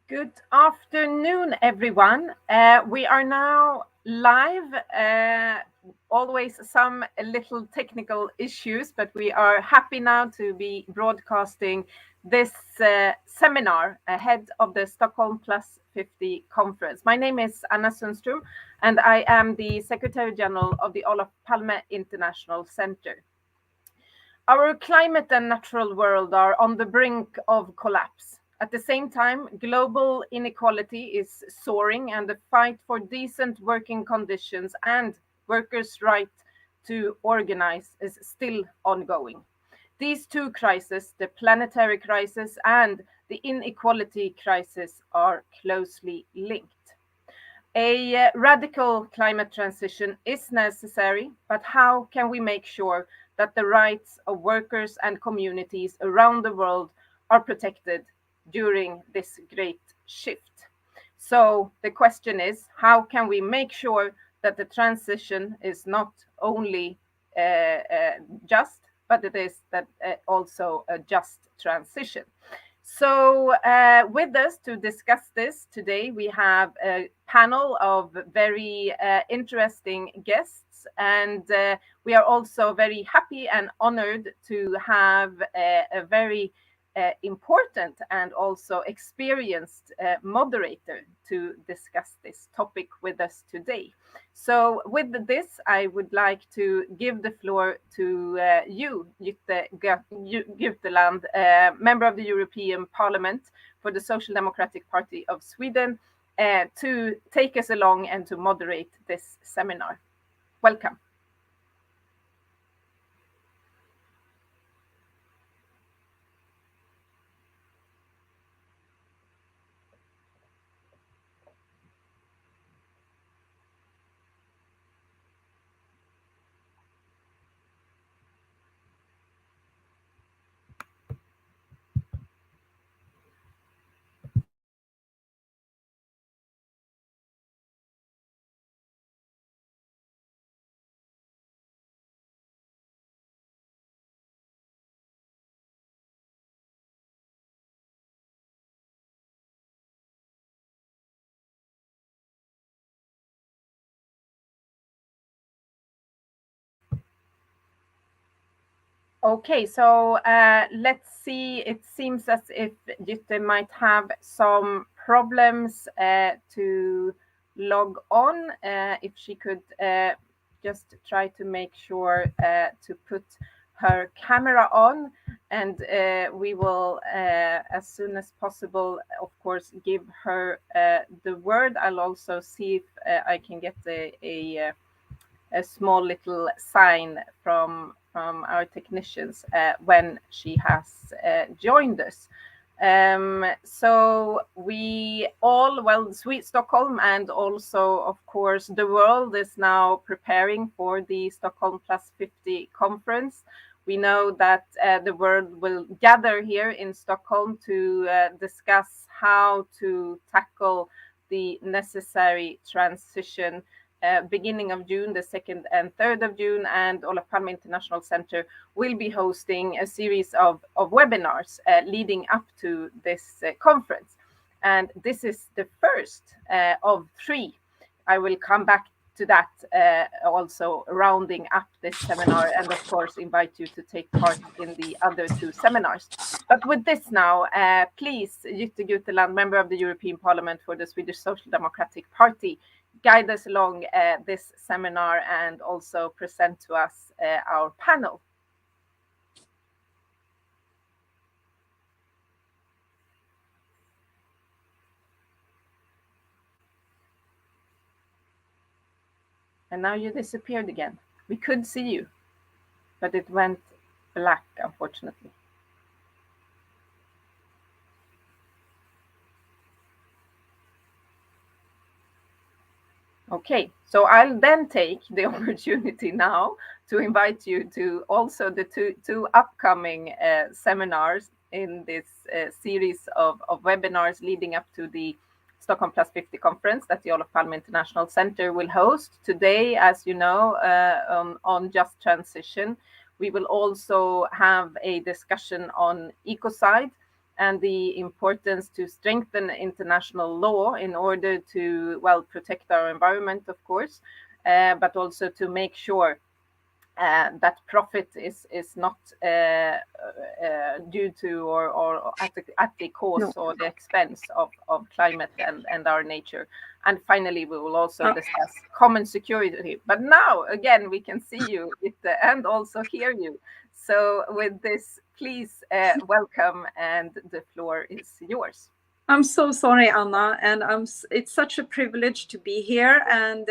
Good afternoon, everyone. We are now live. Always some little technical issues, but we are happy now to be broadcasting this seminar ahead of the Stockholm Plus 50 conference. My name is Anna Sundström, and I am the Secretary General of the Olof Palme International Center. Our climate and natural world are on the brink of collapse. At the same time, global inequality is soaring, and the fight for decent working conditions and workers' right to organize is still ongoing. These two crises, the planetary crisis and the inequality crisis, are closely linked. A radical climate transition is necessary, but how can we make sure that the rights of workers and communities around the world are protected during this great shift? So the question is, how can we make sure that the transition is not only just, but it is that also a just transition? So, with us to discuss this today, we have a panel of very interesting guests, and we are also very happy and honored to have a very important and also experienced moderator to discuss this topic with us today. So, with this, I would like to give the floor to you, Jytte Guteland, member of the European Parliament for the Social Democratic Party of Sweden, to take us along and to moderate this seminar. Welcome. Okay, so let's see. It seems as if Jytte might have some problems to log on. If she could just try to make sure to put her camera on, and we will, as soon as possible, of course, give her the word. I'll also see if I can get a small little sign from our technicians when she has joined us. So we all, well, Sweet Stockholm and also, of course, the world is now preparing for the Stockholm Plus 50 conference. We know that the world will gather here in Stockholm to discuss how to tackle the necessary transition beginning of June, the 2nd and 3rd of June, and Olof Palme International Center will be hosting a series of webinars leading up to this conference. And this is the first of three. I will come back to that also rounding up this seminar, and of course invite you to take part in the other two seminars. But with this now, please, Jytte Guteland, member of the European Parliament for the Swedish Social Democratic Party, guide us along this seminar and also present to us our panel. And now you disappeared again. We could see you, but it went black, unfortunately. Okay, so I'll then take the opportunity now to invite you to also the two upcoming seminars in this series of webinars leading up to the Stockholm Plus 50 conference that the Olof Palme International Center will host today, as you know, on just transition. We will also have a discussion on ecocide and the importance to strengthen international law in order to, well, protect our environment, of course, but also to make sure that profit is not due to or at the cost or the expense of climate and our nature. And finally, we will also discuss common security. But now, again, we can see you and also hear you. So with this, please welcome, and the floor is yours. I'm so sorry, Anna, and it's such a privilege to be here. And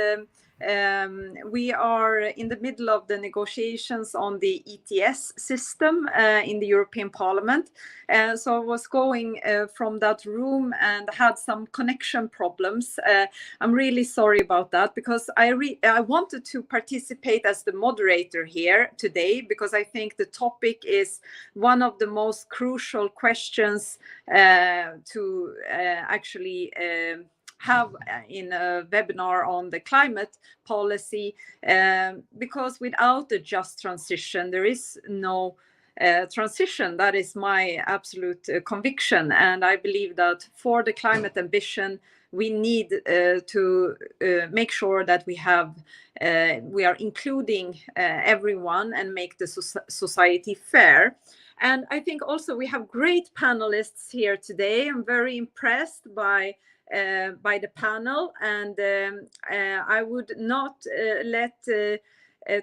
we are in the middle of the negotiations on the ETS system in the European Parliament. So I was going from that room and had some connection problems. I'm really sorry about that, because I wanted to participate as the moderator here today, because I think the topic is one of the most crucial questions to actually have in a webinar on the climate policy, because without a just transition, there is no transition. That is my absolute conviction. And I believe that for the climate ambition, we need to make sure that we are including everyone and make the society fair. And I think also we have great panelists here today. I'm very impressed by the panel, and I would not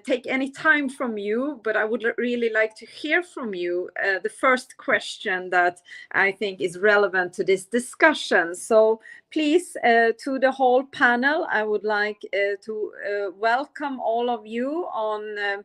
take any time from you, but I would really like to hear from you the first question that I think is relevant to this discussion. So please, to the whole panel, I would like to welcome all of you on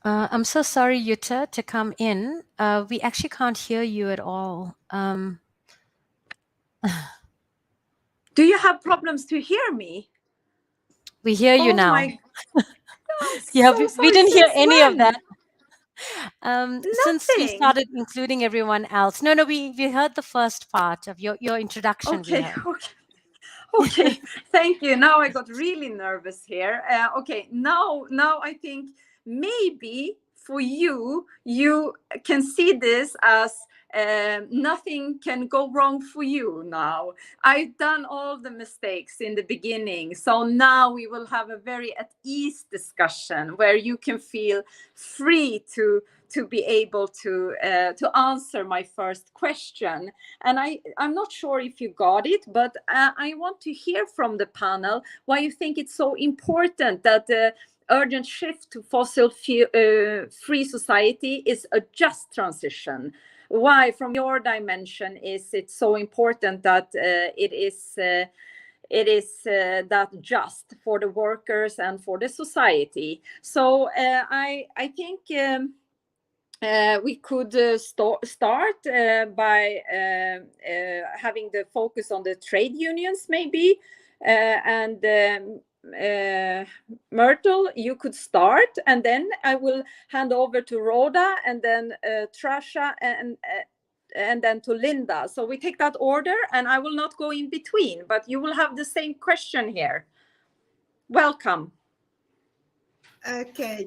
I'm so sorry, Jutta, to come in. We actually can't hear you at all. Do you have problems to hear me? We hear you now. Yeah, we didn't hear any of that. Since you Nothing. started including everyone else. No, we heard the first part of your introduction. Okay. Thank you. Now I got really nervous here. Okay, now I think maybe for you can see this as nothing can go wrong for you now. I've done all the mistakes in the beginning. So now we will have a very at ease discussion where you can feel free to be able to answer my first question. And I'm not sure if you got it, but I want to hear from the panel why you think it's so important that the urgent shift to fossil-free society is a just transition. Why, from your dimension, is it so important that it is that just for the workers and for the society? So I think we could start by having the focus on the trade unions, maybe. And Myrtle, you could start, and then I will hand over to Rhoda, and then Trasha, and then to Linda. So we take that order, and I will not go in between, but you will have the same question here. Welcome. Okay,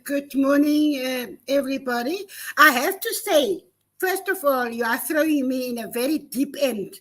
good morning, everybody. I have to say, first of all, you are throwing me in a very deep end,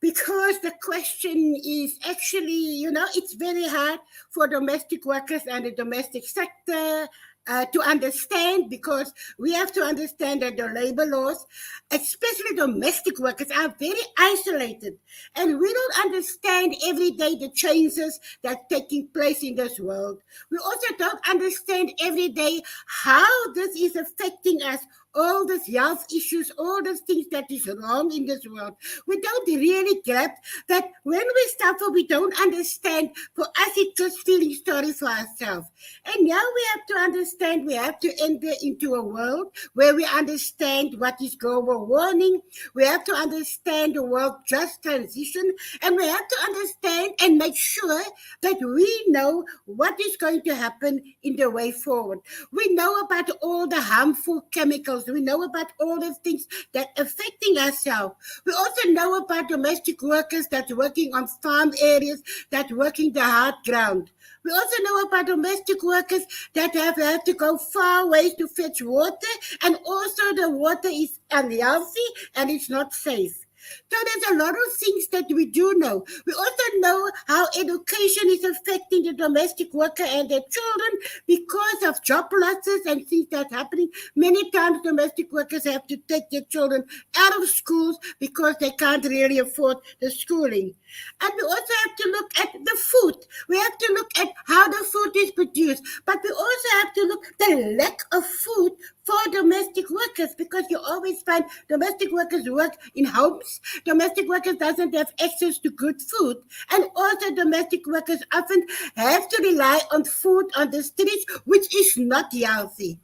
because the question is actually, it's very hard for domestic workers and the domestic sector to understand, because we have to understand that the labor laws, especially domestic workers, are very isolated. And we don't understand every day the changes that are taking place in this world. We also don't understand every day how this is affecting us, all these health issues, all those things that is wrong in this world. We don't really grasp that when we suffer, we don't understand. For us, it's just feeling sorry for ourselves. And now we have to understand, we have to enter into a world where we understand what is global warming. We have to understand the world just transition, and we have to understand and make sure that we know what is going to happen in the way forward. We know about all the harmful chemicals. We know about all the things that are affecting ourselves. We also know about domestic workers that's working on farm areas, that working the hard ground. We also know about domestic workers that have had to go far ways to fetch water, and also the water is unhealthy and it's not safe. So there's a lot of things that we do know. We also know how education is affecting the domestic worker and their children because of job losses and things that are happening. Many times domestic workers have to take their children out of schools because they can't really afford the schooling. And we also have to look at the food. We have to look at how the food is produced. But we also have to look at the lack of food for domestic workers, because you always find domestic workers work in homes. Domestic workers doesn't have access to good food. And also domestic workers often have to rely on food on the streets, which is not healthy.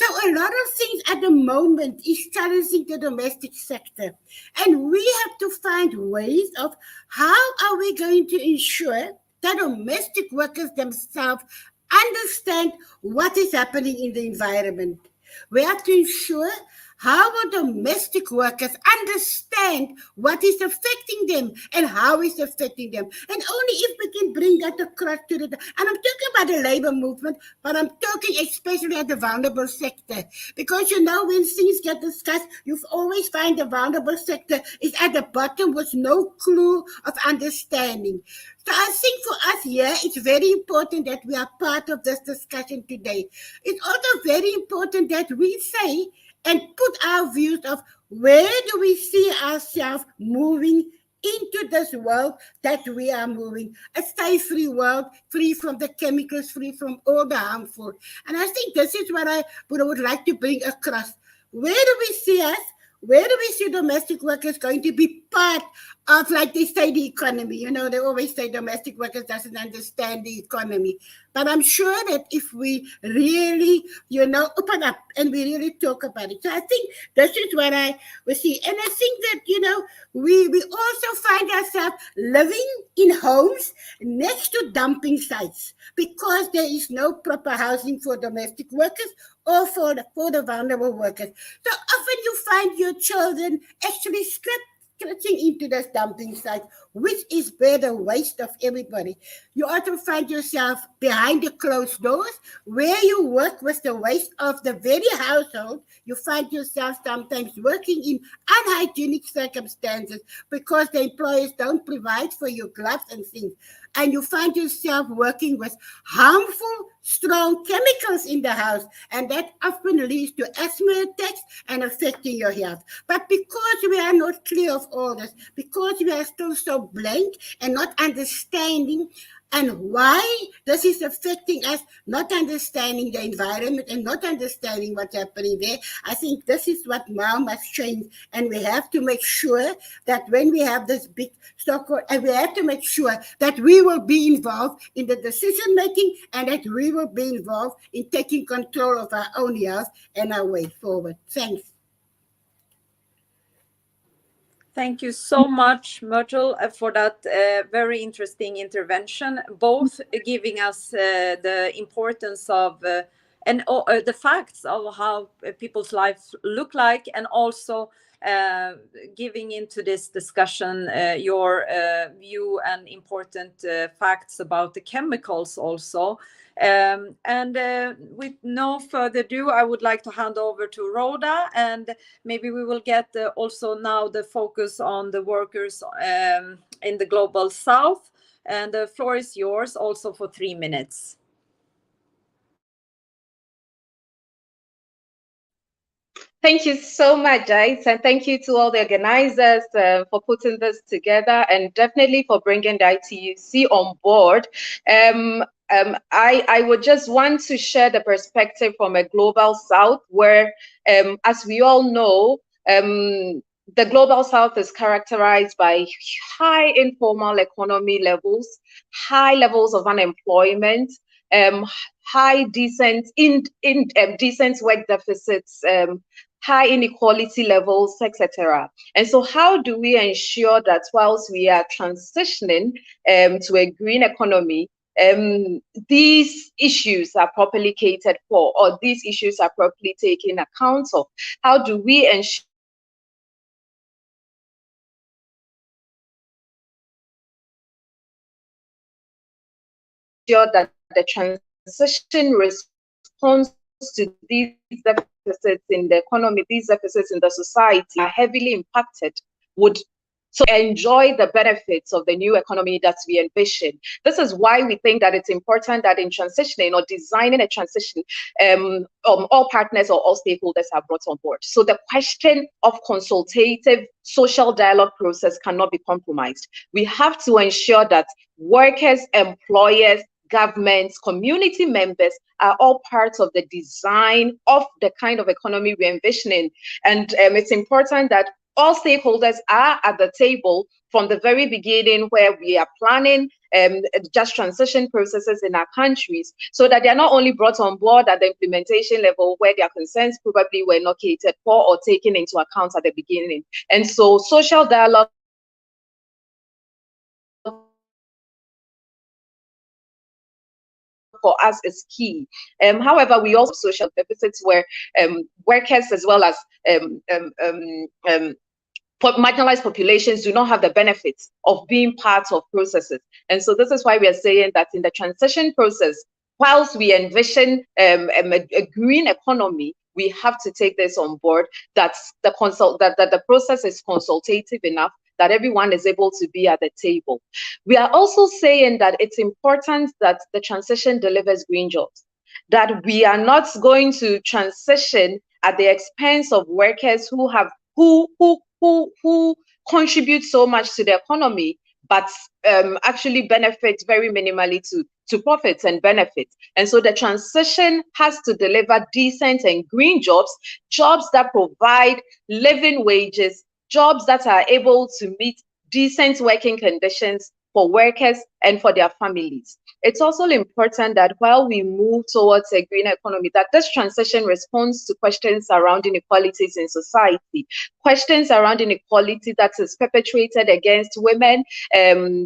So a lot of things at the moment is challenging the domestic sector. And we have to find ways of how are we going to ensure that domestic workers themselves understand what is happening in the environment. We have to ensure how our domestic workers understand what is affecting them and how it's affecting them. And only if we can bring that across to the, and I'm talking about the labor movement, but I'm talking especially at the vulnerable sector. Because when things get discussed, you always find the vulnerable sector is at the bottom with no clue of understanding. So I think for us here, it's very important that we are part of this discussion today. It's also very important that we say and put our views of where do we see ourselves moving into this world that we are moving. A stay-free world, free from the chemicals, free from all the harmful. And I think this is what I would like to bring across. Where do we see us? Where do we see domestic workers going to be part of, like they say, the economy? They always say domestic workers doesn't understand the economy. But I'm sure that if we really, open up and we really talk about it. So I think this is what I will see. And I think that, we also find ourselves living in homes next to dumping sites because there is no proper housing for domestic workers or for the vulnerable workers. So often you find your children actually scratching into this dumping site, which is where the waste of everybody. You also find yourself behind the closed doors, where you work with the waste of the very household. You find yourself sometimes working in unhygienic circumstances because the employers don't provide for your gloves and things. And you find yourself working with harmful, strong chemicals in the house, and that often leads to asthma attacks and affecting your health. But because we are not clear of all this, because we are still so blank and not understanding and why this is affecting us, not understanding the environment and not understanding what's happening there, I think this is what now must change. And we have to make sure that when we have this big stock, and we have to make sure that we will be involved in the decision making and that we will be involved in taking control of our own health and our way forward. Thanks. Thank you so much, Myrtle, for that very interesting intervention, both giving us the importance of and the facts of how people's lives look like, and also giving into this discussion your view and important facts about the chemicals also. And with no further ado, I would like to hand over to Rhoda, and maybe we will get also now the focus on the workers in the global south. And the floor is yours also for 3 minutes. Thank you so much, guys, and thank you to all the organizers for putting this together, and definitely for bringing the ITUC on board. I would just want to share the perspective from a global south, where, as we all know, the global south is characterized by high informal economy levels, high levels of unemployment, high decent work deficits, high inequality levels, etc. And so how do we ensure that whilst we are transitioning to a green economy, these issues are properly catered for, or these issues are properly taken account of? How do we ensure that the transition responds to these deficits in the economy, these deficits in the society are heavily impacted, would so enjoy the benefits of the new economy that we envision? This is why we think that it's important that in transitioning or designing a transition, all partners or all stakeholders are brought on board. So the question of consultative social dialogue process cannot be compromised. We have to ensure that workers, employers, governments, community members are all parts of the design of the kind of economy we're envisioning. And it's important that all stakeholders are at the table from the very beginning, where we are planning just transition processes in our countries, so that they're not only brought on board at the implementation level, where their concerns probably were not catered for or taken into account at the beginning. And so social dialogue for us is key. However, we also have social deficits where workers as well as marginalized populations do not have the benefits of being part of processes. And so this is why we are saying that in the transition process, whilst we envision a green economy, we have to take this on board, that the process is consultative enough, that everyone is able to be at the table. We are also saying that it's important that the transition delivers green jobs, that we are not going to transition at the expense of workers who contribute so much to the economy, but actually benefit very minimally to profits and benefits. And so the transition has to deliver decent and green jobs, jobs that provide living wages, jobs that are able to meet decent working conditions for workers and for their families. It's also important that while we move towards a green economy, that this transition responds to questions around inequalities in society, questions around inequality that is perpetrated against women,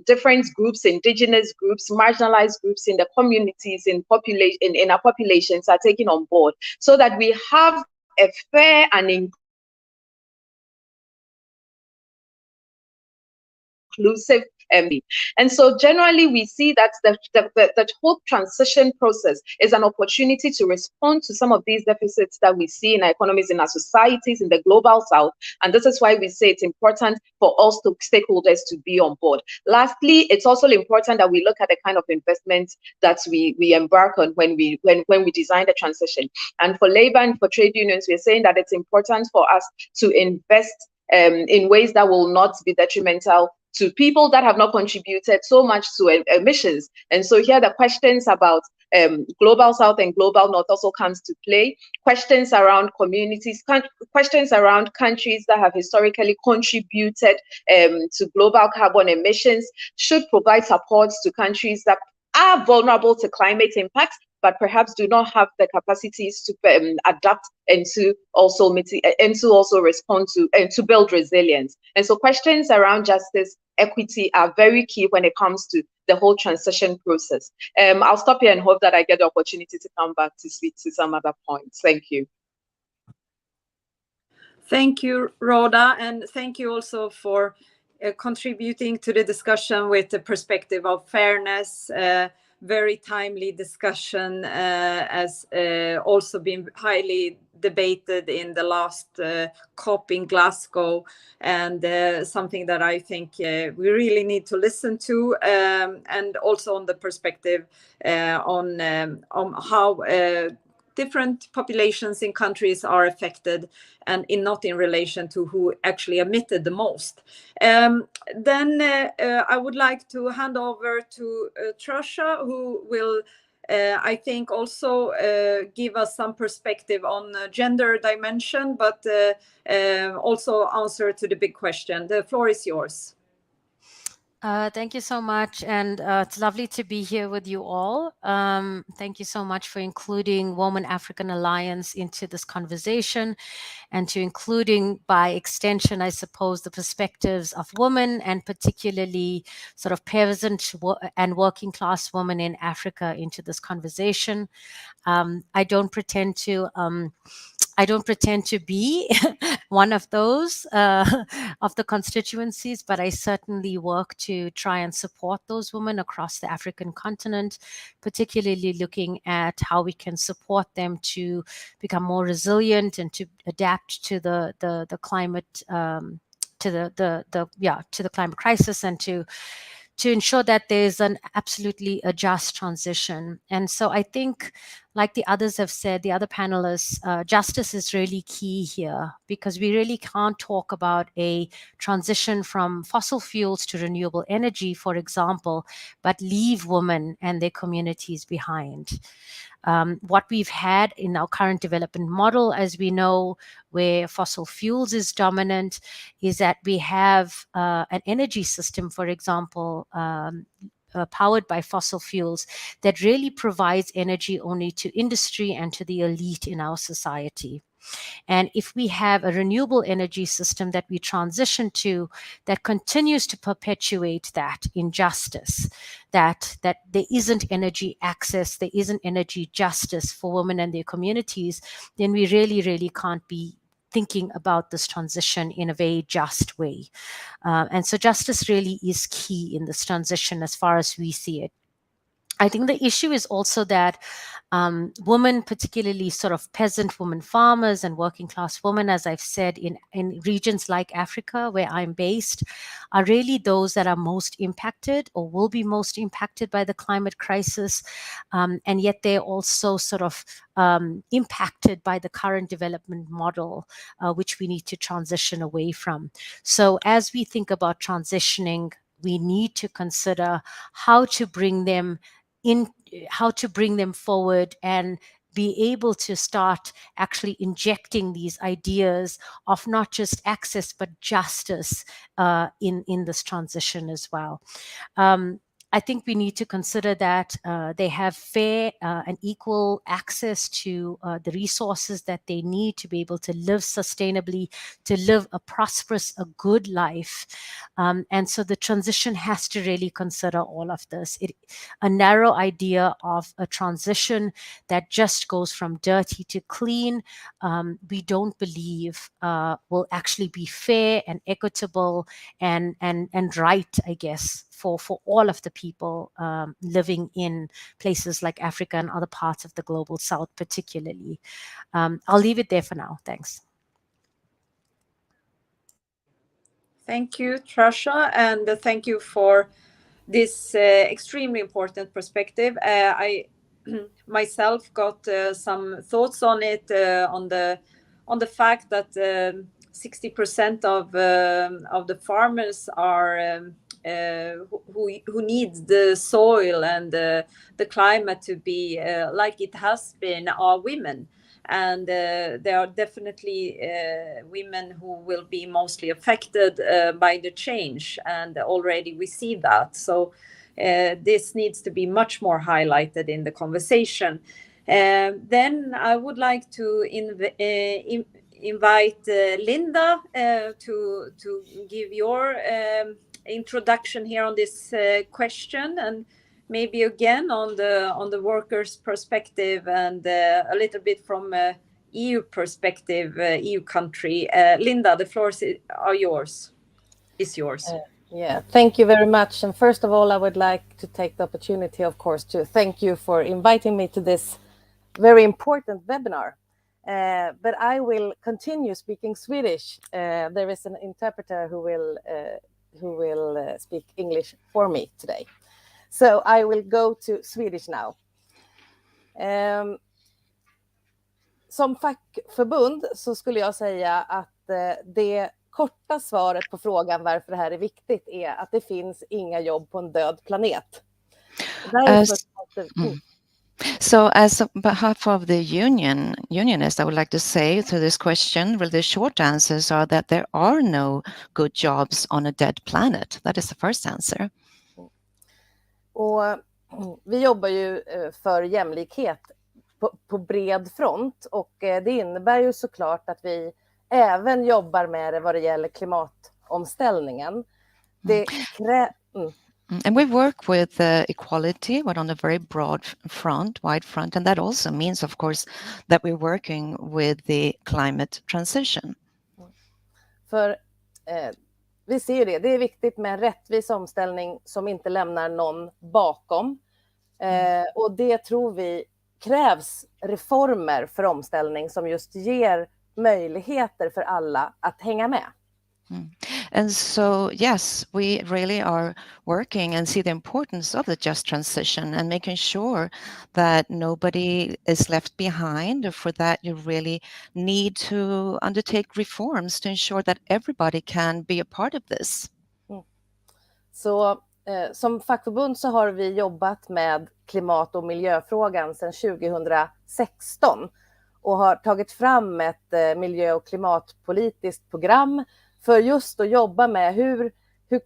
different groups, indigenous groups, marginalized groups in the communities, in our populations are taken on board, so that we have a fair and inclusive. And so generally we see that the whole transition process is an opportunity to respond to some of these deficits that we see in our economies, in our societies, in the global south. And this is why we say it's important for all stakeholders to be on board. Lastly, it's also important that we look at the kind of investments that we embark on when we design the transition. And for labor and for trade unions, we're saying that it's important for us to invest in ways that will not be detrimental to people that have not contributed so much to emissions. And so here the questions about global south and global north also comes to play. Questions around communities, questions around countries that have historically contributed to global carbon emissions should provide support to countries that are vulnerable to climate impacts, but perhaps do not have the capacities to adapt and to also respond to and to build resilience. And so questions around justice, equity are very key when it comes to the whole transition process. I'll stop here and hope that I get the opportunity to come back to speak to some other points. Thank you. Thank you, Rhoda, and thank you also for contributing to the discussion with the perspective of fairness. Very timely discussion, as also been highly debated in the last COP in Glasgow, and something that I think we really need to listen to, and also on the perspective on how different populations in countries are affected, and not in relation to who actually emitted the most. Then I would like to hand over to Trasha, who will I think also give us some perspective on gender dimension, but also answer to the big question. The floor is yours. Thank you so much. And it's lovely to be here with you all. Thank you so much for including Women African Alliance into this conversation, and to including, by extension, I suppose, the perspectives of women, and particularly sort of peasant and working class women in Africa into this conversation. I don't pretend to be one of those of the constituencies, but I certainly work to try and support those women across the African continent, particularly looking at how we can support them to become more resilient and to adapt to the climate to the climate crisis, and to ensure that there's an absolutely a just transition. And so I think, like the others have said, the other panelists, justice is really key here, because we really can't talk about a transition from fossil fuels to renewable energy, for example, but leave women and their communities behind. What we've had in our current development model, as we know, where fossil fuels is dominant, is that we have an energy system, for example, powered by fossil fuels, that really provides energy only to industry and to the elite in our society. And if we have a renewable energy system that we transition to, that continues to perpetuate that injustice, that there isn't energy access, there isn't energy justice for women and their communities, then we really, really can't be thinking about this transition in a very just way. And so justice really is key in this transition as far as we see it. I think the issue is also that women, particularly sort of peasant women farmers and working class women, as I've said, in regions like Africa, where I'm based, are really those that are most impacted or will be most impacted by the climate crisis. And yet they're also sort of impacted by the current development model, which we need to transition away from. So as we think about transitioning, we need to consider how to bring them forward and be able to start actually injecting these ideas of not just access but justice in this transition as well. I think we need to consider that they have fair and equal access to the resources that they need to be able to live sustainably, to live a prosperous, a good life. And so the transition has to really consider all of this. A narrow idea of a transition that just goes from dirty to clean, we don't believe will actually be fair and equitable and right, I guess, for all of the people living in places like Africa and other parts of the global south particularly. I'll leave it there for now. Thanks. Thank you, Trasha, and thank you for this extremely important perspective. I myself got some thoughts on it, on the fact that 60% of the farmers are who need the soil and the climate to be like it has been are women. And there are definitely women who will be mostly affected by the change, and already we see that. So this needs to be much more highlighted in the conversation. Then I would like to invite Linda to give your introduction here on this question, and maybe again on the workers' perspective, and a little bit from EU perspective, EU country. Linda, the floor is yours. Yeah, thank you very much. And first of all, I would like to take the opportunity, of course, to thank you for inviting me to this very important webinar. But I will continue speaking Swedish. There is an interpreter who will speak English for me today. So I will go to Swedish now. som fackförbund så skulle jag säga att det korta svaret på frågan varför det här är viktigt är att det finns inga jobb på en död planet. So as on behalf of the unionists, I would like to say to this question, well, the short answers are that there are no good jobs on a dead planet. That is the first answer. Och vi jobbar ju för jämlikhet på bred front, och det innebär ju såklart att vi även jobbar med det vad det gäller klimatomställningen. And we work with equality, but on a very broad front, wide front, and that also means, of course, that we're working with the climate transition. För vi ser ju det är viktigt med en rättvis omställning som inte lämnar någon bakom. Och det tror vi krävs reformer för omställning som just ger möjligheter för alla att hänga med. And so, yes, we really are working and see the importance of the just transition and making sure that nobody is left behind. For that, you really need to undertake reforms to ensure that everybody can be a part of this. Så som fackförbund så har vi jobbat med klimat- och miljöfrågan sedan 2016 och har tagit fram ett miljö- och klimatpolitiskt program för just att jobba med hur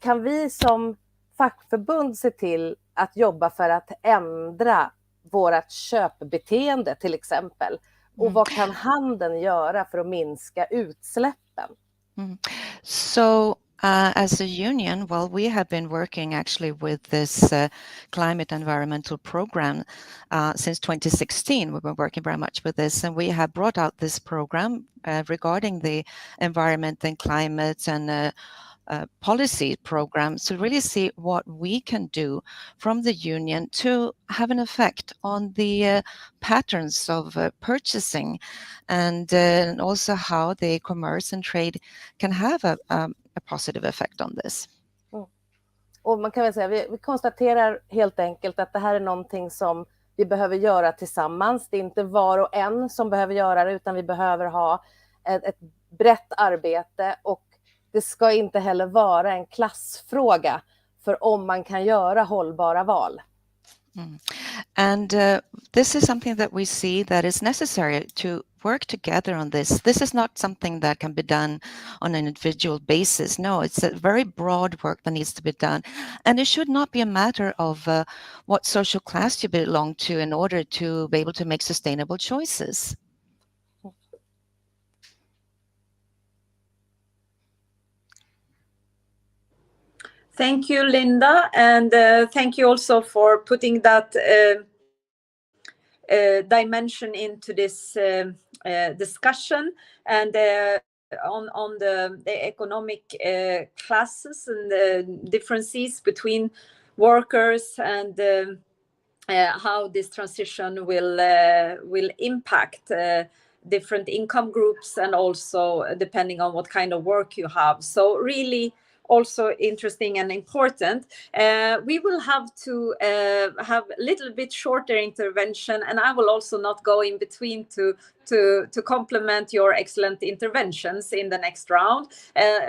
kan vi som fackförbund se till att jobba för att ändra vårt köpbeteende till exempel. Och vad kan handeln göra för att minska utsläppen? So as a union, well, we have been working actually with this climate environmental program since 2016. We've been working very much with this, and we have brought out this program regarding the environment and climate and policy programs to really see what we can do from the union to have an effect on the patterns of purchasing and also how the commerce and trade can have a positive effect on this. Och man kan väl säga, vi konstaterar helt enkelt att det här är någonting som vi behöver göra tillsammans. Det är inte var och en som behöver göra det, utan vi behöver ha ett brett arbete, och det ska inte heller vara en klassfråga för om man kan göra hållbara val. And this is something that we see that is necessary to work together on this. This is not something that can be done on an individual basis. No, it's a very broad work that needs to be done. And it should not be a matter of what social class you belong to in order to be able to make sustainable choices. Thank you, Linda, and thank you also for putting that dimension into this discussion, and on the economic classes and the differences between workers, and how this transition will impact different income groups, and also depending on what kind of work you have. So really also interesting and important. We will have to have a little bit shorter intervention, and I will also not go in between to complement your excellent interventions in the next round,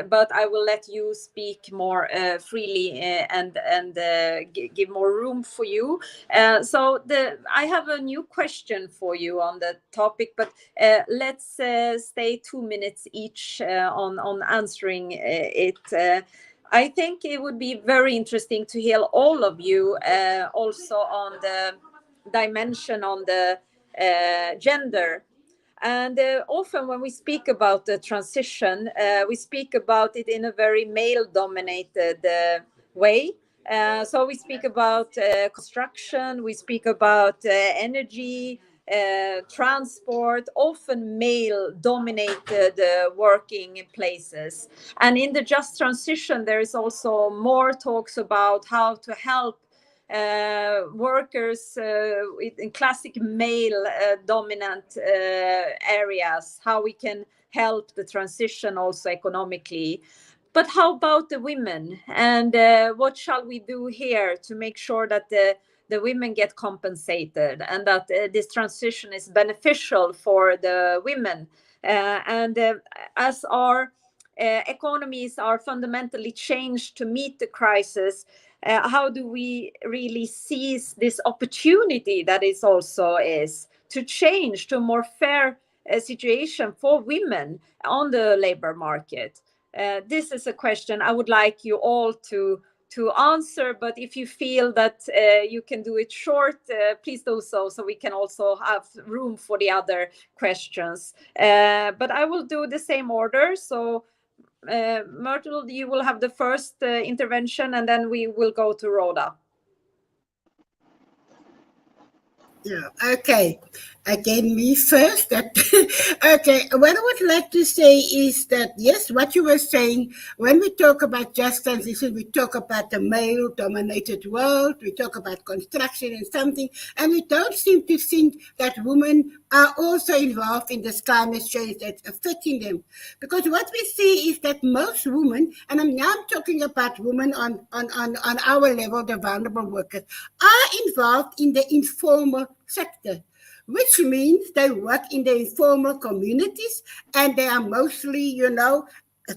but I will let you speak more freely and give more room for you. So I have a new question for you on the topic, but let's stay 2 minutes each on answering it. I think it would be very interesting to hear all of you also on the dimension on the gender. And often when we speak about the transition, we speak about it in a very male-dominated way. So we speak about construction, we speak about energy, transport, often male-dominated working places. And in the just transition, there is also more talks about how to help workers in classic male dominant areas, how we can help the transition also economically. But how about the women, and what shall we do here to make sure that the women get compensated, and that this transition is beneficial for the women. As our economies are fundamentally changed to meet the crisis, how do we really seize this opportunity that is also is to change to a more fair situation for women on the labor market? This is a question I would like you all to answer, but if you feel that you can do it short, please do so we can also have room for the other questions. But I will do the same order. So Myrtle, you will have the first intervention, and then we will go to Rhoda. Yeah, okay. Again, me first. Okay, what I would like to say is that, yes, what you were saying, when we talk about just transition, we talk about the male-dominated world, we talk about construction and something, and we don't seem to think that women are also involved in this climate change that's affecting them. Because what we see is that most women, and I'm now talking about women on our level, the vulnerable workers, are involved in the informal sector, which means they work in the informal communities and they are mostly,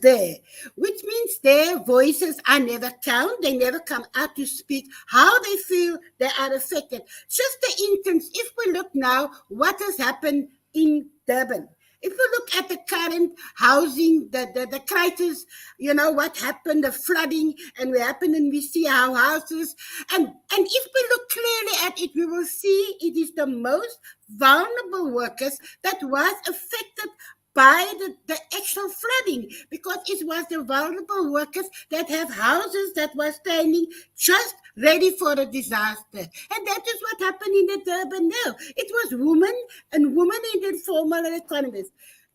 there, which means their voices are never count. They never come out to speak how they feel they are affected. Just the instance, if we look now, what has happened in Durban. If we look at the current housing, the crisis, what happened, the flooding, and we see our houses, and if we look clearly at it, we will see it is the most vulnerable workers that was affected by the actual flooding, because it was the vulnerable workers that have houses that were standing just ready for a disaster. And that is what happened in the Durban now. It was women in the informal economies.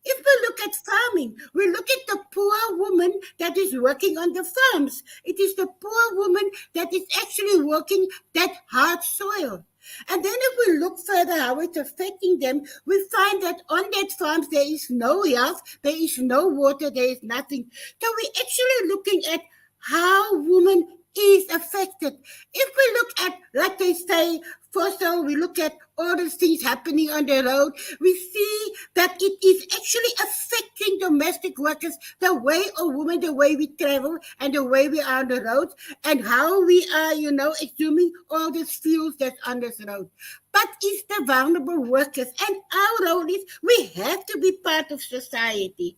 If we look at farming, we look at the poor woman that is working on the farms. It is the poor woman that is actually working that hard soil. And then if we look further how it's affecting them, we find that on that farms there is no health, there is no water, there is nothing. So we're actually looking at how women is affected. If we look at, like they say, fossil, we look at all the things happening on the road, we see that it is actually affecting domestic workers, the way of women, the way we travel and the way we are on the road, and how we are, exhuming all these fuels that's on this road. But it's the vulnerable workers, and our role is we have to be part of society.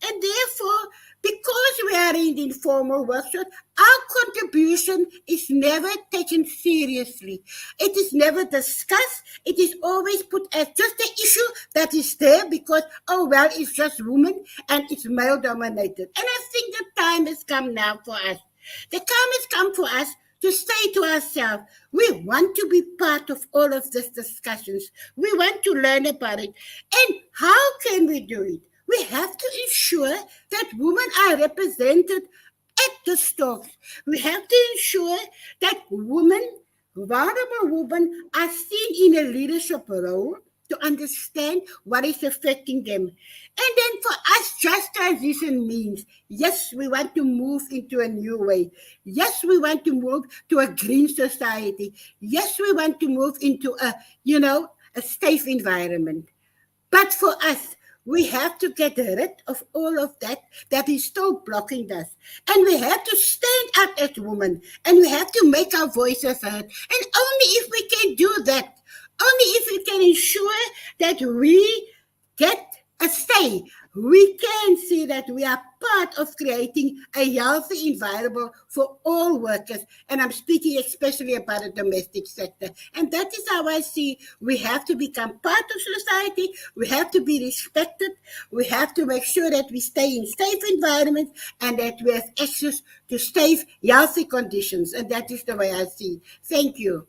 And therefore, because we are in the informal workforce, our contribution is never taken seriously. It is never discussed. It is always put as just an issue that is there because, it's just women and it's male-dominated. And I think the time has come now for us. The time has come for us to say to ourselves, we want to be part of all of these discussions. We want to learn about it. And how can we do it? We have to ensure that women are represented at the stocks. We have to ensure that women, vulnerable women, are seen in a leadership role to understand what is affecting them. And then for us, just transition means, yes, we want to move into a new way. Yes, we want to move to a green society. Yes, we want to move into a safe environment. But for us, we have to get rid of all of that is still blocking us. And we have to stand up as women, and we have to make our voices heard. And only if we can do that, only if we can ensure that we get a say, we can see that we are part of creating a healthy environment for all workers. And I'm speaking especially about the domestic sector. And that is how I see we have to become part of society. We have to be respected. We have to make sure that we stay in safe environments and that we have access to safe, healthy conditions. And that is the way I see it. Thank you.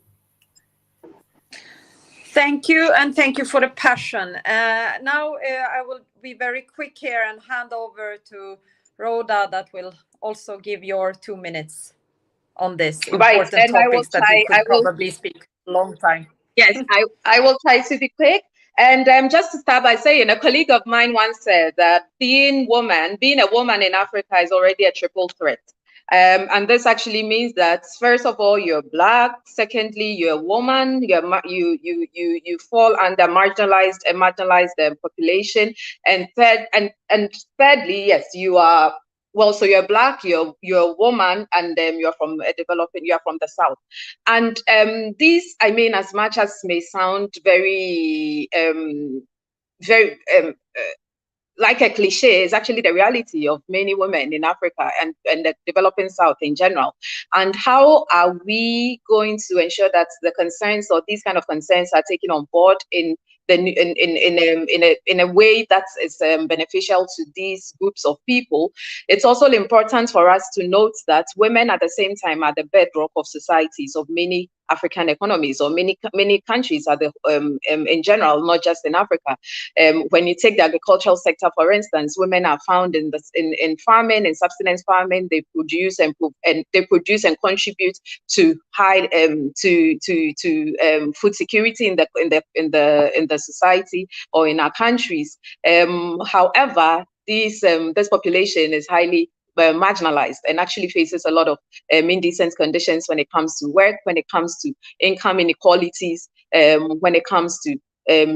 Thank you, and thank you for the passion. Now I will be very quick here and hand over to Rhoda that will also give your 2 minutes on this important topics that you could probably speak a long time. Yes, I will try to be quick. And just to start by saying, a colleague of mine once said that being a woman in Africa is already a triple threat. And this actually means that, first of all, you're Black. Secondly, you're a woman. You fall under marginalized population. And thirdly, yes, you are. Well, so you're Black, you're a woman, and you're from a developing. You're from the South, and these, I mean, as much as may sound very like a cliche, is actually the reality of many women in Africa and the developing South in general. And how are we going to ensure that the concerns, or these kind of concerns, are taken on board in a way that is beneficial to these groups of people? It's also important for us to note that women at the same time are the bedrock of societies of many African economies, or many countries are in general, not just in Africa. When you take the agricultural sector, for instance, women are found in farming, in subsistence farming. They produce and contribute to high food security in the society or in our countries. However, this population is highly marginalized and actually faces a lot of indecent conditions when it comes to work, when it comes to income inequalities, when it comes to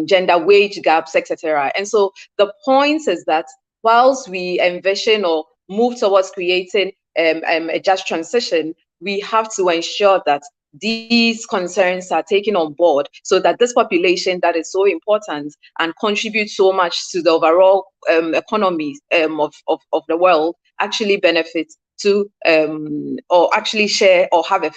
gender wage gaps, etc. And so the point is that whilst we envision or move towards creating a just transition, we have to ensure that these concerns are taken on board, so that this population that is so important and contributes so much to the overall economy of the world actually benefits to or actually share or have a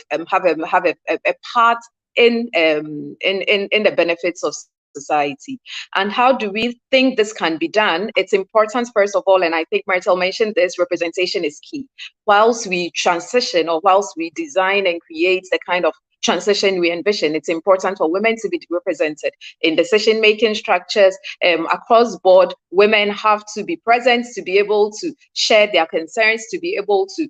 part in the benefits of society. And how do we think this can be done? It's important, first of all, and I think Myrtle mentioned this, representation is key. Whilst we transition, or whilst we design and create the kind of transition we envision, it's important for women to be represented in decision-making structures. Across board, women have to be present to be able to share their concerns, to be able to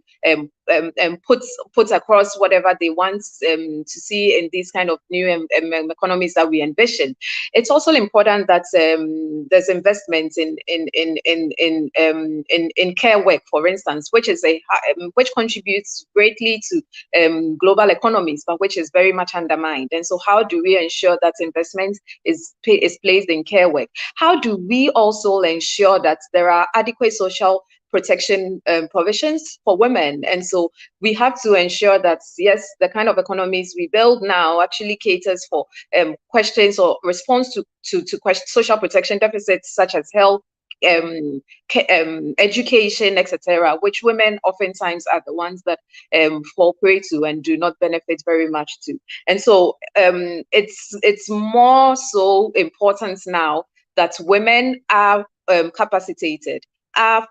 put across whatever they want to see in these kind of new economies that we envision. It's also important that there's investment in care work, for instance, which contributes greatly to global economies, but which is very much undermined. And so, how do we ensure that investment is placed in care work? How do we also ensure that there are adequate social protection provisions for women? And so we have to ensure that, yes, the kind of economies we build now actually caters for questions or response to social protection deficits such as health, education, etc., which women oftentimes are the ones that fall prey to and do not benefit very much to. And so it's more so important now that women are capacitated, are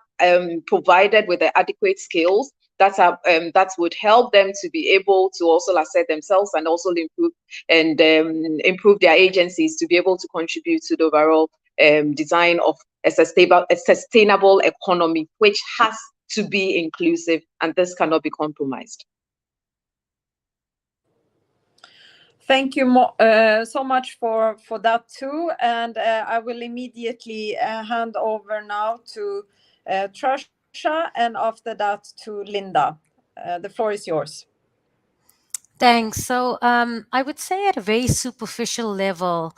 provided with the adequate skills that would help them to be able to also assert themselves and also improve their agencies to be able to contribute to the overall design of a sustainable economy, which has to be inclusive, and this cannot be compromised. Thank you so much for that too, and I will immediately hand over now to Trisha, and after that to Linda. The floor is yours. Thanks. So I would say at a very superficial level,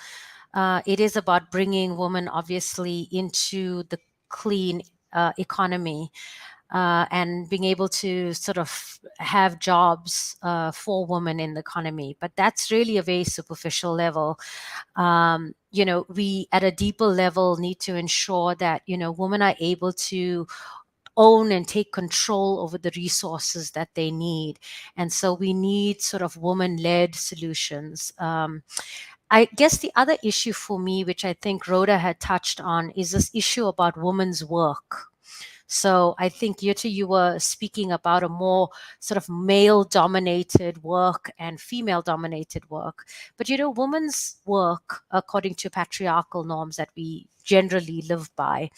it is about bringing women obviously into the clean economy and being able to sort of have jobs for women in the economy. But that's really a very superficial level. We at a deeper level need to ensure that, women are able to own and take control over the resources that they need. And so we need sort of woman-led solutions. I guess the other issue for me, which I think Rhoda had touched on, is this issue about women's work. So I think, Jutta, you were speaking about a more sort of male-dominated work and female-dominated work. But, women's work, according to patriarchal norms that we generally live by,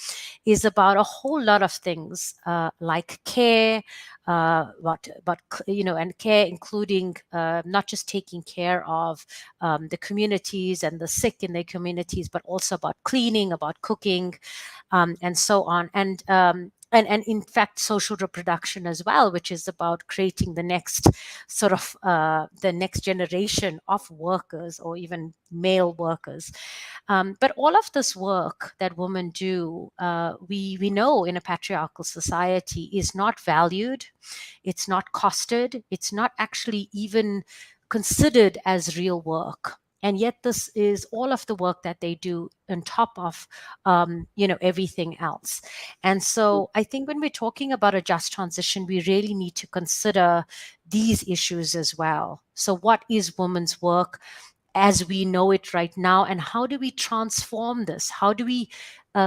is about a whole lot of things like care, and care including not just taking care of the communities and the sick in their communities, but also about cleaning, about cooking, and so on. And and in fact social reproduction as well, which is about creating the next sort of the next generation of workers or even male workers. But all of this work that women do, we know in a patriarchal society is not valued, it's not costed, it's not actually even considered as real work. And yet this is all of the work that they do on top of everything else. And so I think when we're talking about a just transition, we really need to consider these issues as well. So what is women's work as we know it right now, and how do we transform this? How do we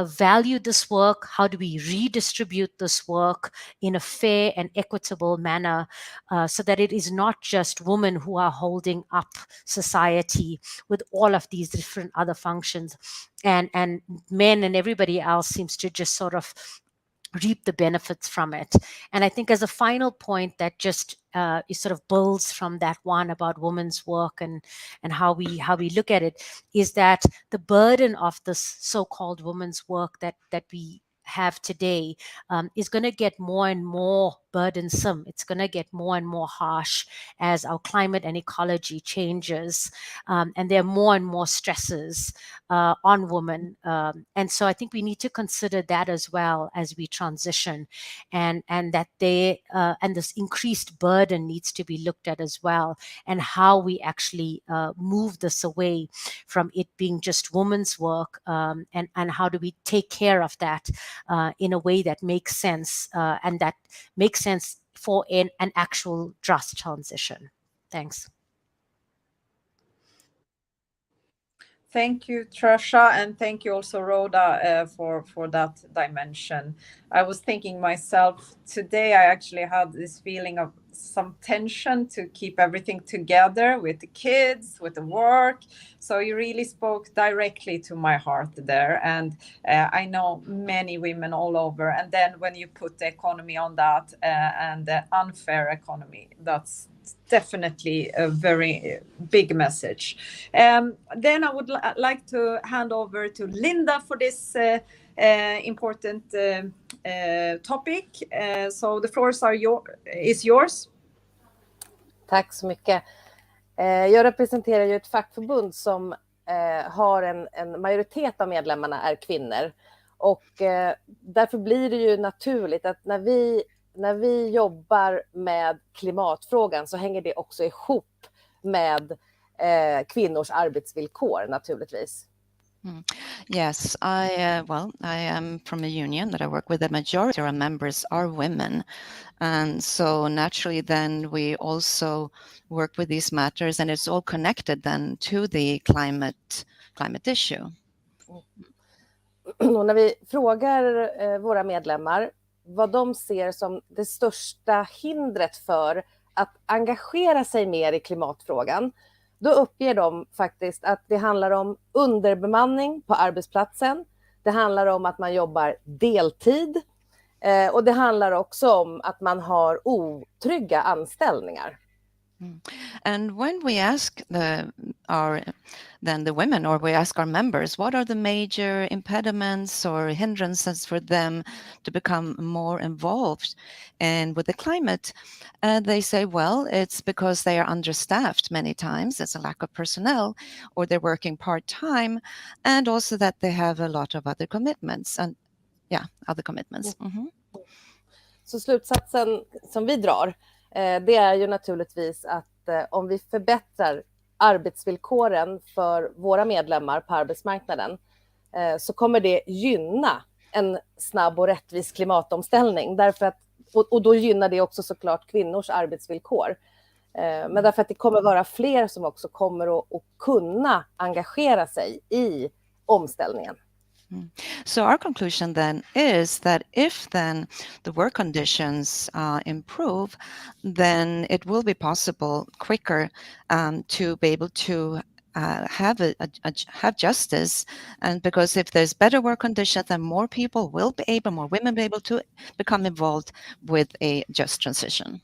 value this work? How do we redistribute this work in a fair and equitable manner, so that it is not just women who are holding up society with all of these different other functions, and men and everybody else seems to just sort of reap the benefits from it. And I think as a final point that just sort of builds from that one about women's work and how we look at it, is that the burden of this so-called women's work that we have today is going to get more and more burdensome. It's going to get more and more harsh as our climate and ecology changes, and there are more and more stresses on women, and so I think we need to consider that as well as we transition, and that they and this increased burden needs to be looked at as well, and how we actually move this away from it being just women's work, and how do we take care of that in a way that makes sense, and that makes sense for an actual just transition. Thanks. Thank you, Trisha, and thank you also, Rhoda, for that dimension. I was thinking myself today, I actually had this feeling of some tension to keep everything together with the kids, with the work. So you really spoke directly to my heart there. And I know many women all over. And then when you put the economy on that, and the unfair economy, that's definitely a very big message. Then I would like to hand over to Linda for this important topic. So the floor is yours. Tack så mycket. Jag representerar ju ett fackförbund som har en majoritet av medlemmarna är kvinnor. Och därför blir det ju naturligt att när vi jobbar med klimatfrågan så hänger det också ihop med kvinnors arbetsvillkor naturligtvis. Yes, I am from a union that I work with. The majority of our members are women, and so naturally then we also work with these matters, and it's all connected then to the climate issue. Och när vi frågar våra medlemmar vad de ser som det största hindret för att engagera sig mer i klimatfrågan, då uppger de faktiskt att det handlar om underbemanning på arbetsplatsen. Det handlar om att man jobbar deltid. Och det handlar också om att man har otrygga anställningar. And when we ask the women, or we ask our members, what are the major impediments or hindrances for them to become more involved with the climate, they say, well, it's because they are understaffed many times. It's a lack of personnel, or they're working part-time, and also that they have a lot of other commitments. Mm-hmm. Så slutsatsen som vi drar, det är ju naturligtvis att om vi förbättrar arbetsvillkoren för våra medlemmar på arbetsmarknaden, så kommer det gynna en snabb och rättvis klimatomställning. Därför att, och då gynnar det också såklart kvinnors arbetsvillkor. Men därför att det kommer vara fler som också kommer att kunna engagera sig i omställningen. So our conclusion then is that if then the work conditions improve, then it will be possible quicker to be able to have justice. And because if there's better work conditions, then more people will be able, more women will be able to become involved with a just transition.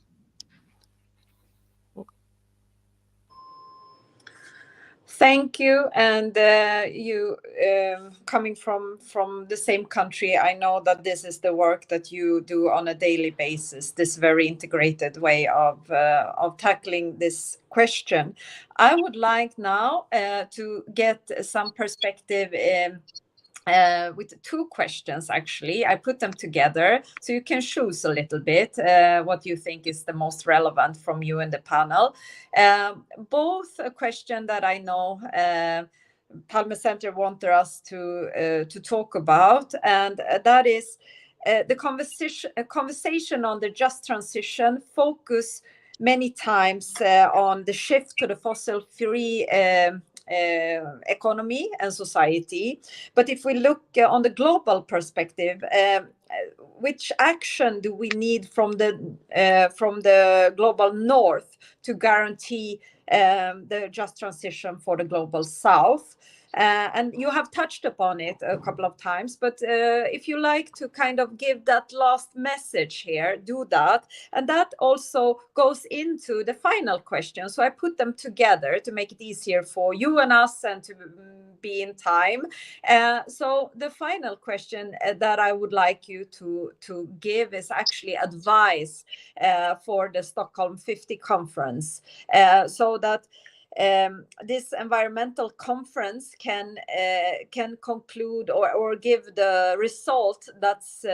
Thank you. And you coming from the same country, I know that this is the work that you do on a daily basis, this very integrated way of tackling this question. I would like now to get some perspective with two questions, actually. I put them together so you can choose a little bit what you think is the most relevant from you and the panel. Both a question that I know Palme Center wanted us to talk about, and that is the conversation on the just transition focus many times on the shift to the fossil-free economy and society. But if we look on the global perspective, which action do we need from the global north to guarantee the just transition for the global south? And you have touched upon it a couple of times, but if you like to kind of give that last message here, do that. And that also goes into the final question. So I put them together to make it easier for you and us and to be in time. So the final question that I would like you to give is actually advice for the Stockholm 50 conference, so that this environmental conference can conclude or give the result that's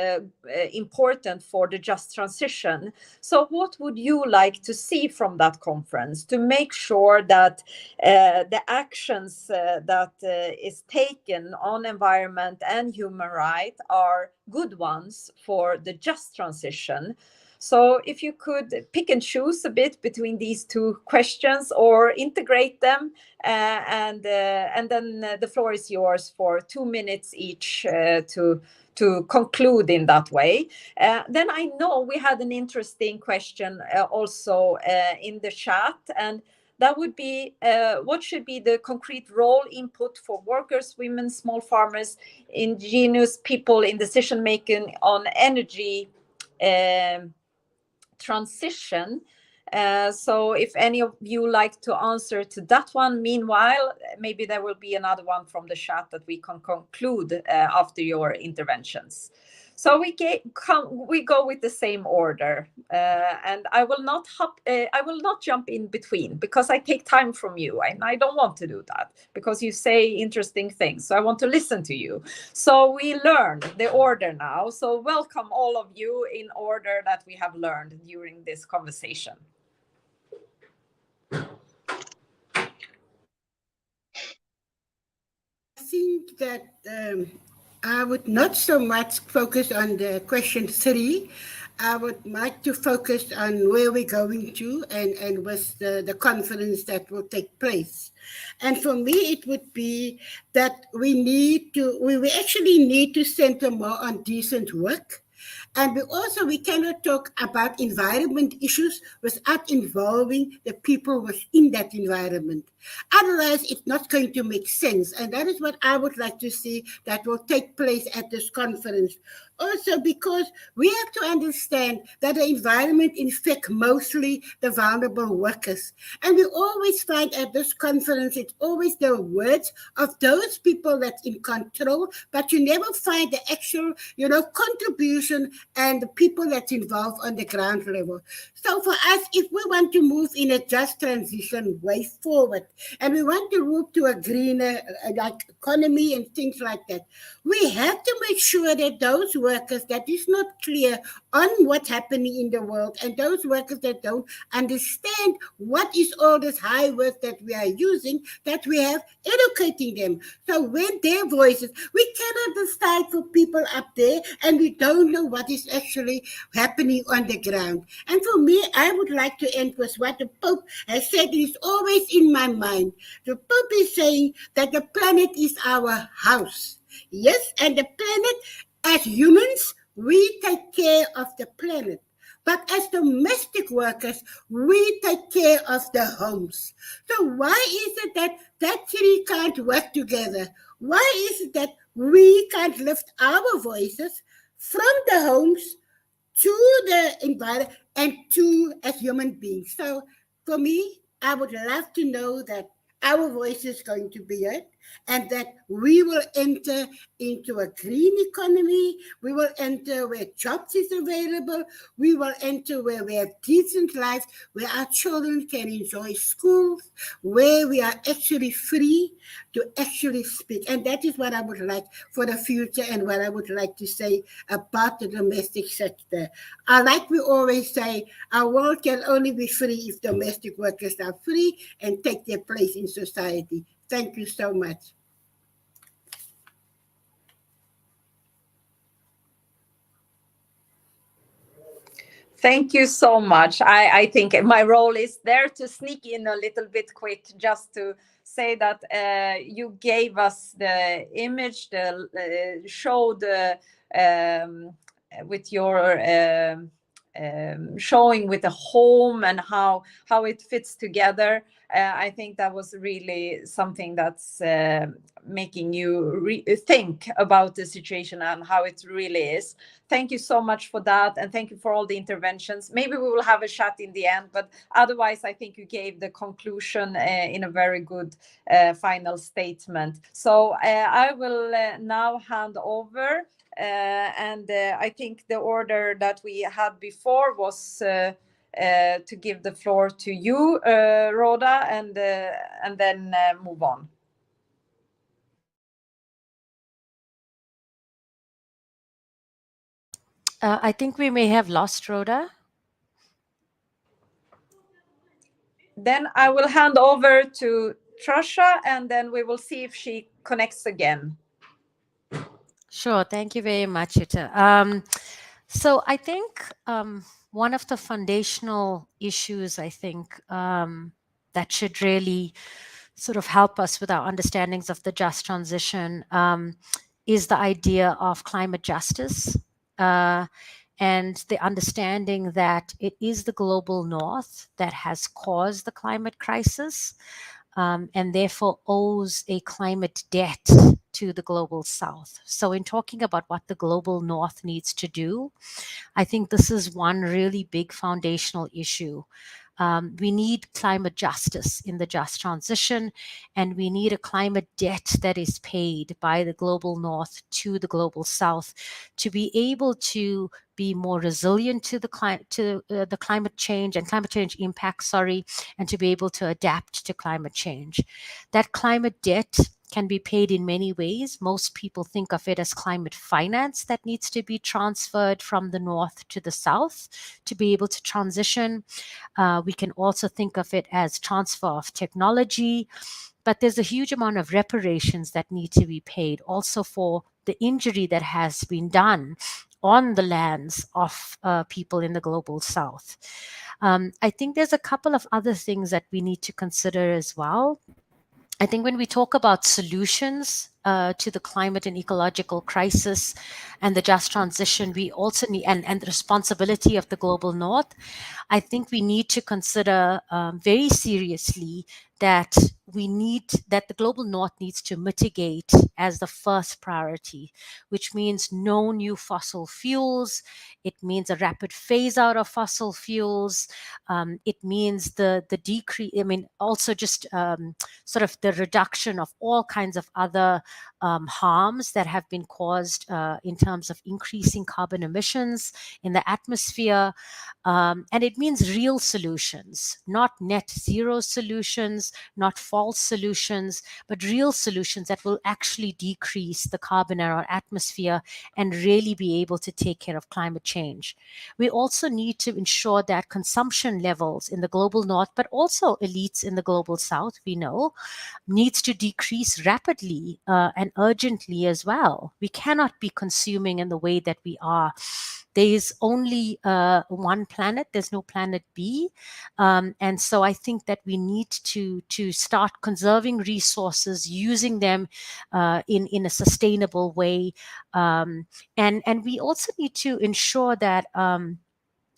important for the just transition. So what would you like to see from that conference to make sure that the actions that is taken on environment and human rights are good ones for the just transition? So if you could pick and choose a bit between these two questions or integrate them, and then the floor is yours for 2 minutes each to conclude in that way. Then I know we had an interesting question also in the chat, and that would be what should be the concrete role input for workers, women, small farmers, indigenous people in decision making on energy transition. So if any of you like to answer to that one, meanwhile, maybe there will be another one from the chat that we can conclude after your interventions. So we go with the same order, and I will not jump in between because I take time from you, and I don't want to do that because you say interesting things. So I want to listen to you. So we learn the order now. So welcome all of you in order that we have learned during this conversation. I think that I would not so much focus on the question 3. I would like to focus on where we're going to and with the conference that will take place. And for me, it would be that we actually need to center more on decent work. And we cannot talk about environment issues without involving the people within that environment. Otherwise, it's not going to make sense. And that is what I would like to see that will take place at this conference. Also, because we have to understand that the environment infects mostly the vulnerable workers. And we always find at this conference, it's always the words of those people that's in control, but you never find the actual, contribution and the people that's involved on the ground level. So for us, if we want to move in a just transition way forward, and we want to move to a greener economy and things like that, we have to make sure that those workers that is not clear on what's happening in the world, and those workers that don't understand what is all this high words that we are using, that we have educating them. So when their voices, we cannot decide for people up there, and we don't know what is actually happening on the ground. And for me, I would like to end with what the Pope has said. It is always in my mind. The Pope is saying that the planet is our house. Yes, and the planet, as humans, we take care of the planet. But as domestic workers, we take care of the homes. So why is it that three can't work together? Why is it that we can't lift our voices from the homes to the environment and to as human beings? So for me, I would love to know that our voice is going to be heard, and that we will enter into a green economy. We will enter where jobs is available. We will enter where we have decent lives, where our children can enjoy schools, where we are actually free to actually speak. And that is what I would like for the future, and what I would like to say about the domestic sector. Like we always say, our world can only be free if domestic workers are free and take their place in society. Thank you so much. Thank you so much. I think my role is there to sneak in a little bit quick, just to say that you gave us the image, the show the with your showing with the home and how it fits together. I think that was really something that's making you think about the situation and how it really is. Thank you so much for that, and thank you for all the interventions. Maybe we will have a chat in the end, but otherwise I think you gave the conclusion in a very good final statement. So I will now hand over, and I think the order that we had before was to give the floor to you, Rhoda, and then move on. I think we may have lost Rhoda. Then I will hand over to Trasha, and then we will see if she connects again. Sure. Thank you very much, Jutta. So I think one of the foundational issues, I think, that should really sort of help us with our understandings of the just transition is the idea of climate justice. And the understanding that it is the global north that has caused the climate crisis, and therefore owes a climate debt to the global south. So in talking about what the global north needs to do, I think this is one really big foundational issue. We need climate justice in the just transition, and we need a climate debt that is paid by the global north to the global south to be able to be more resilient to the climate change and climate change impacts, and to be able to adapt to climate change. That climate debt can be paid in many ways. Most people think of it as climate finance that needs to be transferred from the north to the south to be able to transition. We can also think of it as transfer of technology, but there's a huge amount of reparations that need to be paid also for the injury that has been done on the lands of people in the global south. I think there's a couple of other things that we need to consider as well. I think when we talk about solutions to the climate and ecological crisis and the just transition, we also need, and the responsibility of the global north, I think we need to consider very seriously that the global north needs to mitigate as the first priority, which means no new fossil fuels. It means a rapid phase out of fossil fuels. It means the decrease, also just sort of the reduction of all kinds of other harms that have been caused in terms of increasing carbon emissions in the atmosphere. And it means real solutions, not net zero solutions, not false solutions, but real solutions that will actually decrease the carbon in our atmosphere and really be able to take care of climate change. We also need to ensure that consumption levels in the global north, but also elites in the global south, we know, needs to decrease rapidly and urgently as well. We cannot be consuming in the way that we are. There is only one planet. There's no planet B. And so I think that we need to start conserving resources, using them in a sustainable way. And we also need to ensure that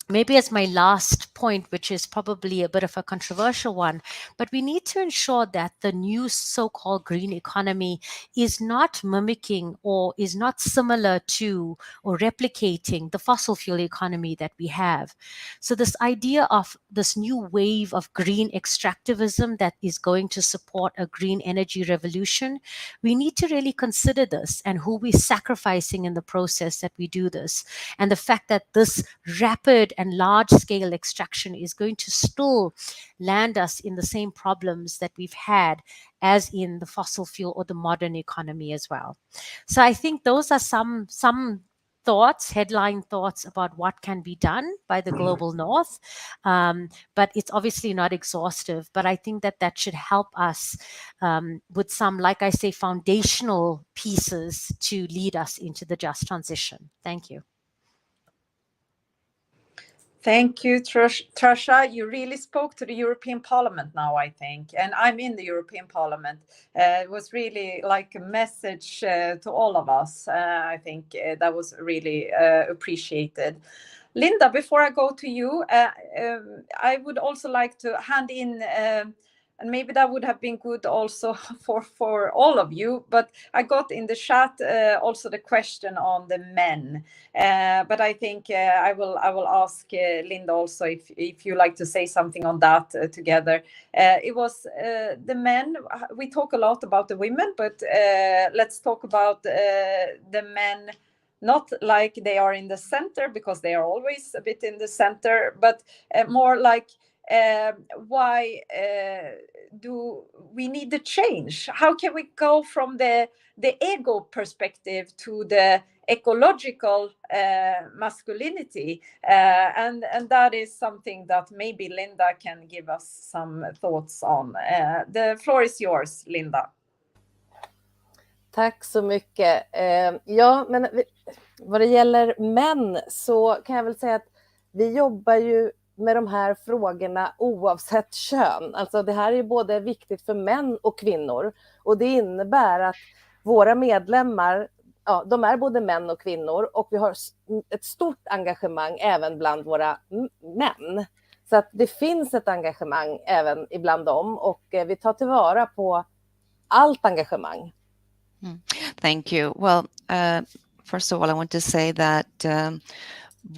maybe as my last point, which is probably a bit of a controversial one, but we need to ensure that the new so-called green economy is not mimicking or is not similar to or replicating the fossil fuel economy that we have. So this idea of this new wave of green extractivism that is going to support a green energy revolution, we need to really consider this and who we're sacrificing in the process that we do this. And the fact that this rapid and large scale extraction is going to still land us in the same problems that we've had as in the fossil fuel or the modern economy as well. So I think those are some thoughts, headline thoughts about what can be done by the global north. But it's obviously not exhaustive, but I think that that should help us with some, like I say, foundational pieces to lead us into the just transition. Thank you. Thank you, Trasha. You really spoke to the European Parliament now, I think. And I'm in the European Parliament. It was really like a message to all of us. I think that was really appreciated. Linda, before I go to you, I would also like to hand in, and maybe that would have been good also for all of you, but I got in the chat also the question on the men. But I think I will ask Linda also if you like to say something on that together. It was the men. We talk a lot about the women, but let's talk about the men. Not like they are in the center, because they are always a bit in the center, but more like why do we need the change? How can we go from the ego perspective to the ecological masculinity? And that is something that maybe Linda can give us some thoughts on. The floor is yours, Linda. Tack så mycket. Ja, men vad det gäller män så kan jag väl säga att vi jobbar ju med de här frågorna oavsett kön. Alltså det här är ju både viktigt för män och kvinnor. Och det innebär att våra medlemmar, ja, de är både män och kvinnor. Och vi har ett stort engagemang även bland våra män. Så att det finns ett engagemang även ibland dem. Och vi tar tillvara på allt engagemang. Thank you. Well, first of all, I want to say that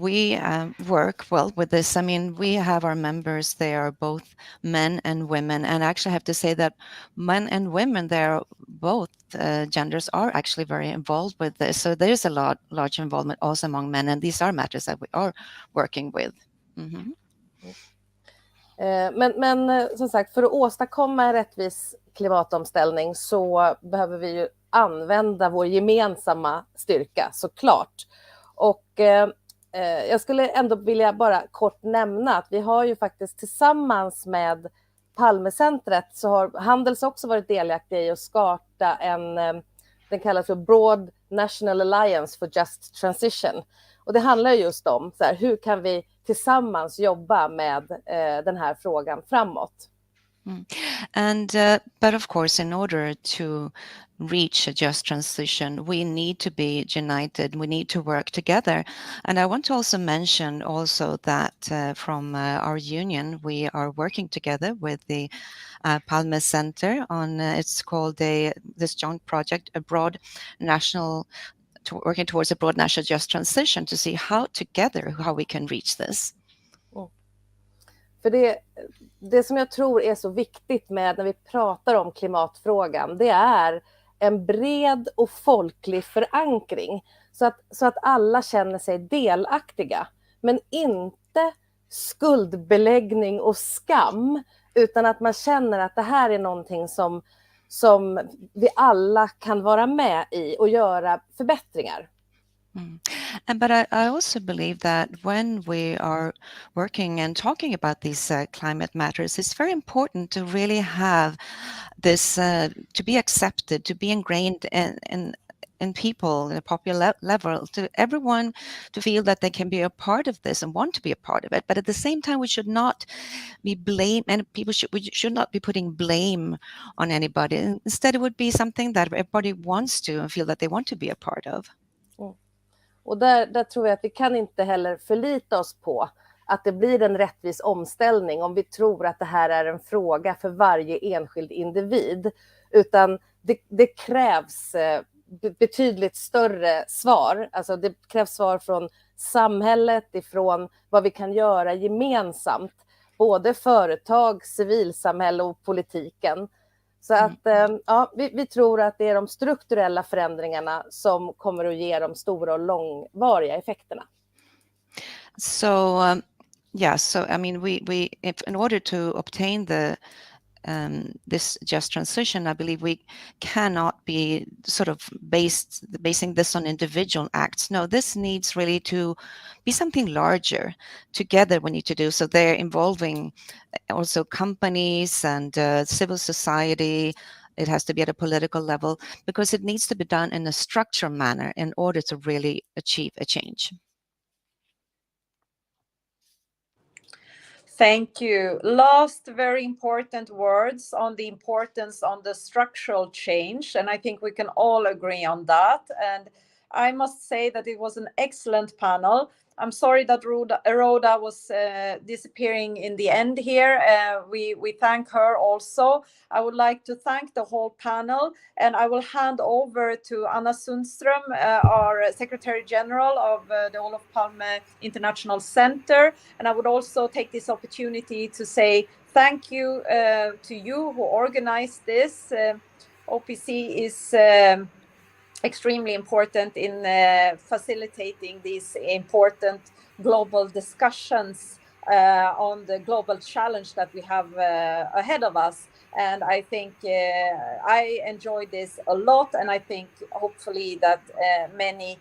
we work well with this. I mean, we have our members, they are both men and women. And I actually have to say that men and women, they're both genders are actually very involved with this. So there's a large involvement also among men. And these are matters that we are working with. Mm-hmm. Men som sagt, för att åstadkomma en rättvis klimatomställning så behöver vi ju använda vår gemensamma styrka, såklart. Och jag skulle ändå vilja bara kort nämna att vi har ju faktiskt tillsammans med Palmecentret så har Handels också varit delaktig i att starta den kallas för Broad National Alliance for Just Transition. Och det handlar just om så här, hur kan vi tillsammans jobba med den här frågan framåt. And but of course, in order to reach a just transition, we need to be united. We need to work together. And I want to also mention also that from our union, we are working together with the Palme Center on it's called this joint project, working towards a broad national just transition, to see how we can reach this. För det som jag tror är så viktigt med när vi pratar om klimatfrågan, det är en bred och folklig förankring. Så att alla känner sig delaktiga. Men inte skuldbeläggning och skam, utan att man känner att det här är någonting som vi alla kan vara med i och göra förbättringar. But I also believe that when we are working and talking about these climate matters, it's very important to really have this to be accepted, to be ingrained in people in a popular level, to everyone to feel that they can be a part of this and want to be a part of it. But at the same time, we should not be we should not be putting blame on anybody. Instead, it would be something that everybody wants to and feel that they want to be a part of. Och där tror jag att vi kan inte heller förlita oss på att det blir en rättvis omställning om vi tror att det här är en fråga för varje enskild individ, utan det krävs betydligt större svar. Alltså det krävs svar från samhället, ifrån vad vi kan göra gemensamt, både företag, civilsamhälle och politiken. Så att ja, vi tror att det är de strukturella förändringarna som kommer att ge de stora och långvariga effekterna. So so I mean, if in order to obtain this just transition, I believe we cannot be sort of basing this on individual acts. No, this needs really to be something larger. Together we need to do so. They're involving also companies and civil society. It has to be at a political level, because it needs to be done in a structured manner in order to really achieve a change. Thank you. Last very important words on the importance on the structural change, and I think we can all agree on that. And I must say that it was an excellent panel. I'm sorry that Rhoda was disappearing in the end here. We thank her also. I would like to thank the whole panel, and I will hand over to Anna Sundström, our Secretary General of the Olof Palme International Center. And I would also take this opportunity to say thank you to you who organized this. OPC is extremely important in facilitating these important global discussions on the global challenge that we have ahead of us. And I think I enjoyed this a lot, and I think hopefully that many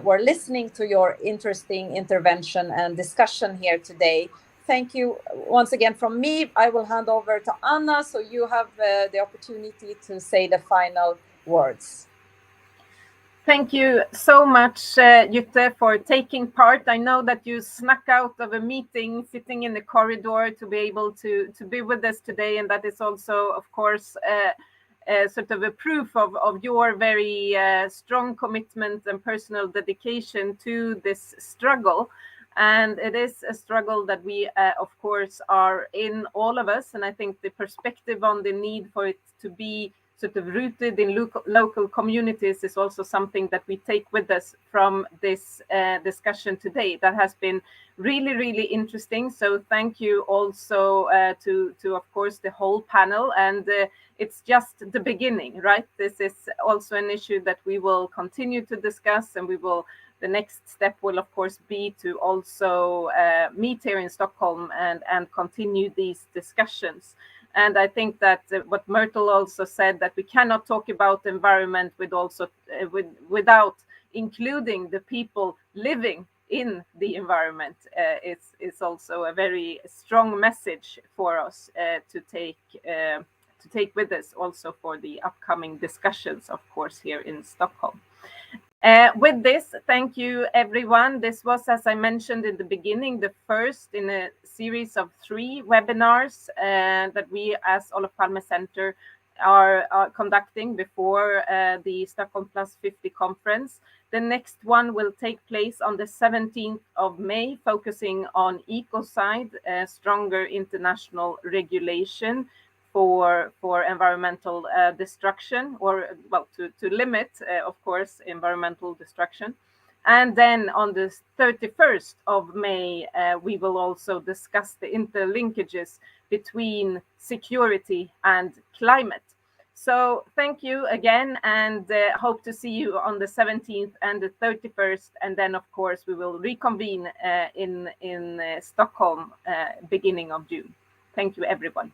were listening to your interesting intervention and discussion here today. Thank you once again from me. I will hand over to Anna, so you have the opportunity to say the final words. Thank you so much, Jutta, for taking part. I know that you snuck out of a meeting, sitting in the corridor to be able to be with us today. And that is also, of course, sort of a proof of your very strong commitment and personal dedication to this struggle. And it is a struggle that we, of course, are in, all of us. And I think the perspective on the need for it to be sort of rooted in local communities is also something that we take with us from this discussion today. That has been really, really interesting. So thank you also to of course, the whole panel. And it's just the beginning, right? This is also an issue that we will continue to discuss, and the next step will, of course, be to also meet here in Stockholm and continue these discussions. And I think that what Myrtle also said, that we cannot talk about the environment without including the people living in the environment is also a very strong message for us to take with us also for the upcoming discussions, of course, here in Stockholm. With this, thank you, everyone. This was, as I mentioned in the beginning, the first in a series of 3 webinars that we as Olof Palme Center are conducting before the Stockholm Plus 50 conference. The next one will take place on the 17th of May, focusing on ecocide, stronger international regulation for environmental destruction, or well, to limit, of course, environmental destruction. And then on the 31st of May, we will also discuss the interlinkages between security and climate. So thank you again, and hope to see you on the 17th and the 31st. And then, of course, we will reconvene in Stockholm beginning of June. Thank you, everyone.